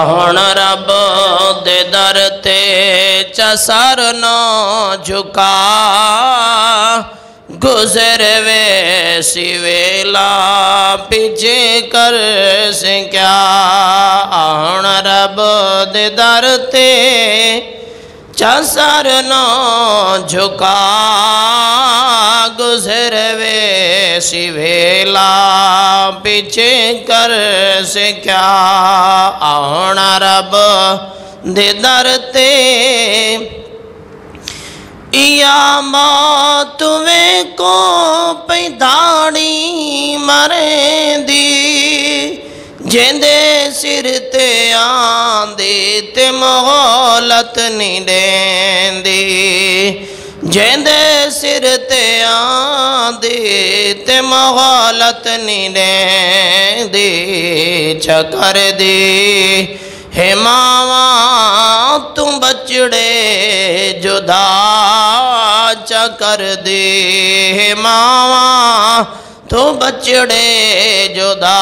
ہن رب دے در تے چا سر نہ جھکا گزر ویسی ویلا پیچھے کر سے کیا ہن رب دے در تے چا سر نہ جھکا گزر ویسی ویلا پیچھے کر سے کیا ہن رب دے در تے یا موت وے کو پیداڑی مریں دی جیندے سر تے آندی تے مہلت نہیں دین دی جیندے سر تے آندی تے مہلت نہیں دین دی چکر دی ہے ماواں تم بچڑے جدا چکر دی ہے ماواں تو بچڑے جدا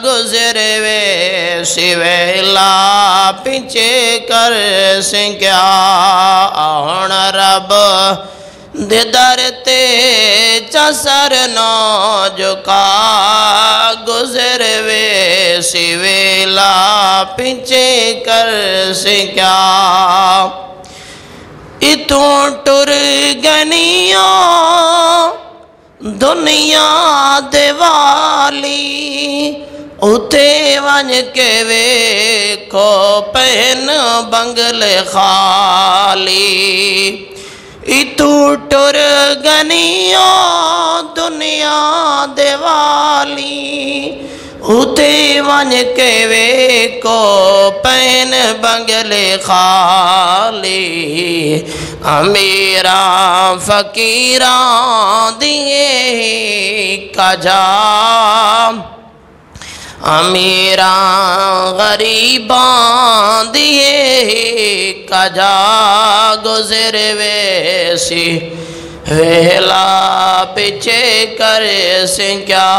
گزر ویسی ویلا پیچھے کر سے کیا ہن رب دے در تے چا سر نہ جھکا گزر ویسی ویلا پیچھے کر سے کیا اتوں ٹر گنیاں دنیا دے والی اتے ونج کے ویکھو پہن بنگلے خالی اتو ٹر گنیاں دنیا دے والی اتے ونج کے ویکھو پہن بنگلے خالی امیراں فقیراں دیے کجا امیراں غریباں دیے کجا گزر ویسی ویلا پیچھے کر سے کیا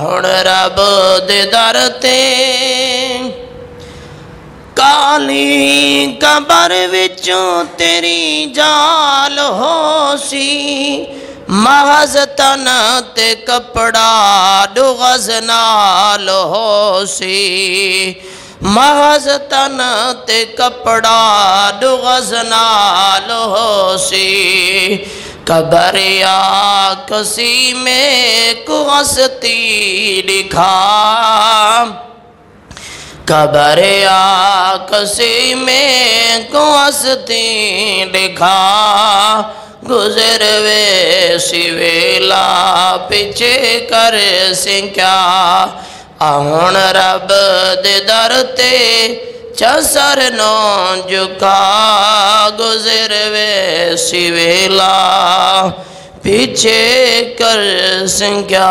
ہن رب دے در تے کالی قبر وچوں تیری جال ہو سی محض تن تے کپڑا ڈغز نال ہو سی محض تن تے کپڑا ڈغز نال ہو سی قبر آکسی میں کو ہستی لکھا قبر آکسی میں کو ہستی لکھا گزر ویسی ویلا پیچھے کر سے کیا ہن رب دے در تے چا سر نہ جھکا گزر ویسی ویلا پیچھے کر سے کیا